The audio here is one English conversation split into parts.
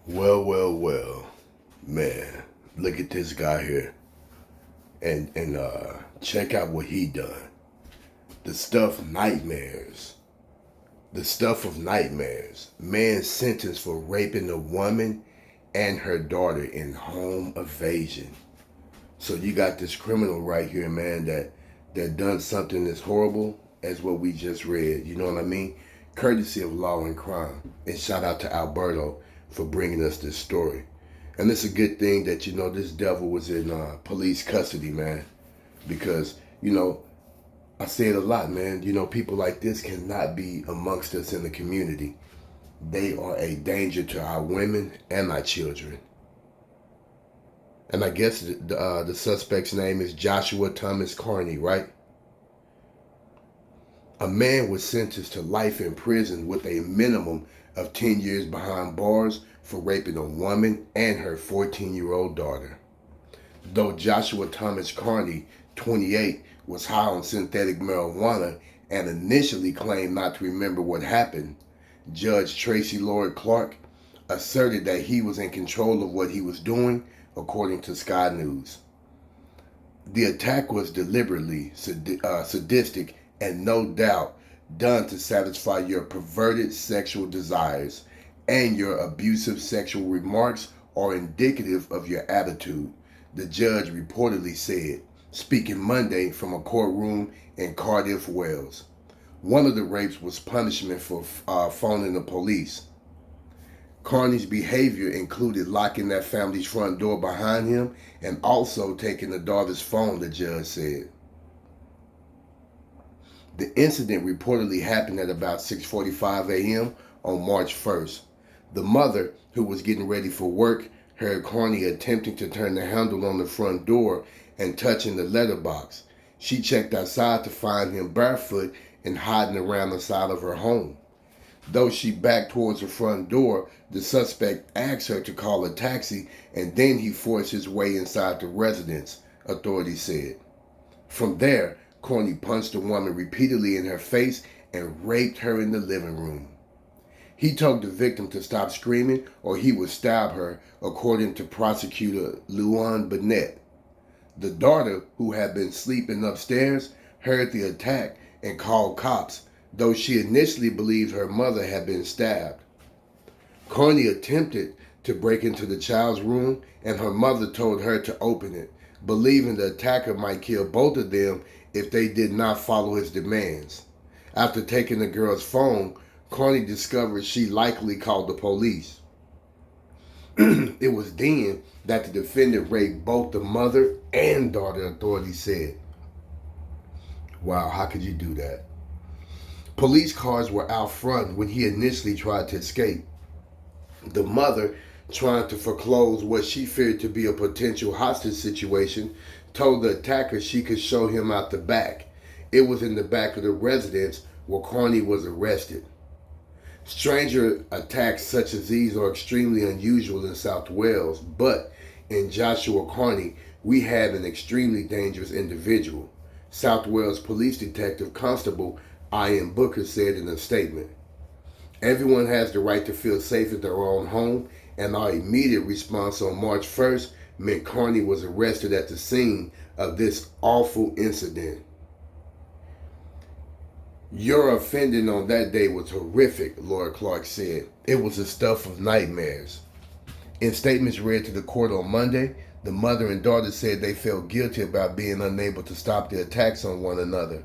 Well, man. Look at this guy here, and check out what he done. The stuff nightmares. The stuff of nightmares. Man sentenced for raping a woman and her daughter in home invasion. So you got this criminal right here, man, that done something as horrible as what we just read. You know what I mean? Courtesy of Law and Crime. And shout out to Alberto for bringing us this story. And it's a good thing that, this devil was in police custody, man. Because, I say it a lot, man. People like this cannot be amongst us in the community. They are a danger to our women and our children. And I guess the suspect's name is Joshua Thomas Carney, right? A man was sentenced to life in prison with a minimum of 10 years behind bars for raping a woman and her 14-year-old daughter. Though Joshua Thomas Carney, 28, was high on synthetic marijuana and initially claimed not to remember what happened, Judge Tracy Lloyd Clark asserted that he was in control of what he was doing, according to Sky News. The attack was deliberately sadistic and no doubt done to satisfy your perverted sexual desires, and your abusive sexual remarks are indicative of your attitude, the judge reportedly said, speaking Monday from a courtroom in Cardiff, Wales. One of the rapes was punishment for phoning the police. Carney's behavior included locking that family's front door behind him and also taking the daughter's phone, the judge said. The incident reportedly happened at about 6:45 a.m. on March 1st. The mother, who was getting ready for work, heard Carney attempting to turn the handle on the front door and touching the letterbox. She checked outside to find him barefoot and hiding around the side of her home. Though she backed towards the front door, the suspect asked her to call a taxi, and then he forced his way inside the residence, authorities said. From there, Carney punched the woman repeatedly in her face and raped her in the living room. He told the victim to stop screaming or he would stab her, according to prosecutor Luan Burnett. The daughter, who had been sleeping upstairs, heard the attack and called cops, though she initially believed her mother had been stabbed. Carney attempted to break into the child's room, and her mother told her to open it, believing the attacker might kill both of them if they did not follow his demands. After taking the girl's phone, Carney discovered she likely called the police. It was then that the defendant raped both the mother and daughter, authorities said. Wow, how could you do that? Police cars were out front when he initially tried to escape. The mother, trying to foreclose what she feared to be a potential hostage situation, told the attacker she could show him out the back. It was in the back of the residence where Carney was arrested. Stranger attacks such as these are extremely unusual in South Wales, but in Joshua Carney, we had an extremely dangerous individual, South Wales Police Detective Constable Ian Booker said in a statement. Everyone has the right to feel safe at their own home, and our immediate response on March 1st meant Carney was arrested at the scene of this awful incident. Your offending on that day was horrific, Lord Clark said. It was the stuff of nightmares. In statements read to the court on Monday, the mother and daughter said they felt guilty about being unable to stop the attacks on one another.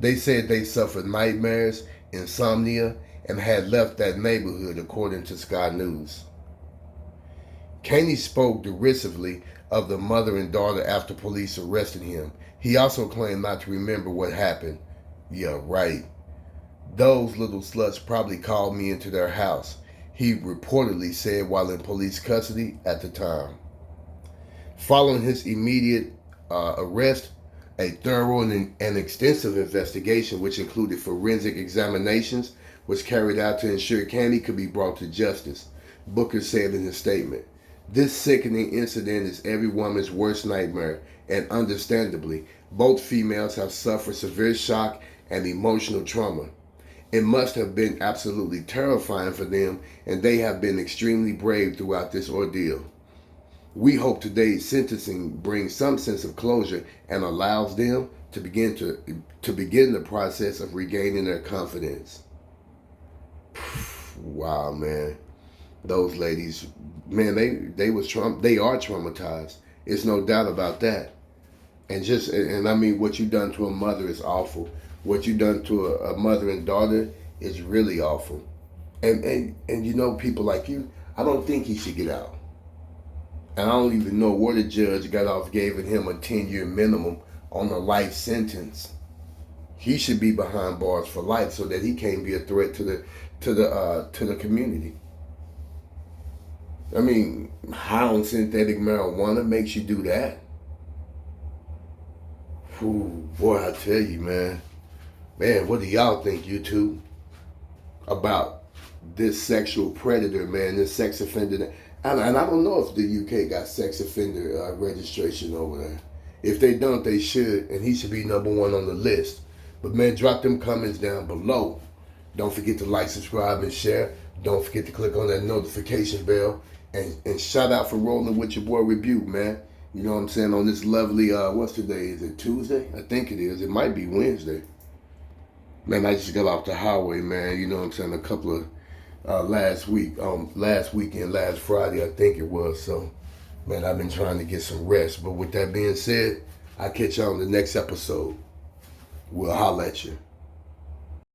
They said they suffered nightmares, insomnia, and had left that neighborhood, according to Sky News. Carney spoke derisively of the mother and daughter after police arrested him. He also claimed not to remember what happened. Yeah, right. Those little sluts probably called me into their house, he reportedly said while in police custody at the time. Following his immediate arrest, a thorough and extensive investigation, which included forensic examinations, was carried out to ensure Carney could be brought to justice, Booker said in his statement. This sickening incident is every woman's worst nightmare, and understandably, both females have suffered severe shock and emotional trauma. It must have been absolutely terrifying for them, and they have been extremely brave throughout this ordeal. We hope today's sentencing brings some sense of closure and allows them to begin the process of regaining their confidence. Wow, man. Those ladies, man, they are traumatized. It's no doubt about that. And I mean, what you done to a mother is awful. What you done to a mother and daughter is really awful. And you know, people like you, I don't think he should get out. And I don't even know where the judge got off giving him a 10-year minimum on a life sentence. He should be behind bars for life so that he can't be a threat to the community. I mean, how synthetic marijuana makes you do that? Ooh, boy, I tell you, man. Man, what do y'all think, you two, about this sexual predator, man, this sex offender? And I don't know if the UK got sex offender registration over there. If they don't, they should, and he should be #1 on the list. But man, drop them comments down below. Don't forget to like, subscribe, and share. Don't forget to click on that notification bell. And shout out for rolling with your boy Rebuke, man. You know what I'm saying? On this lovely, what's today? Is it Tuesday? I think it is. It might be Wednesday. Man, I just got off the highway, man. You know what I'm saying? A couple of last weekend, last Friday, I think it was. So, man, I've been trying to get some rest. But with that being said, I'll catch y'all on the next episode. We'll holler at you.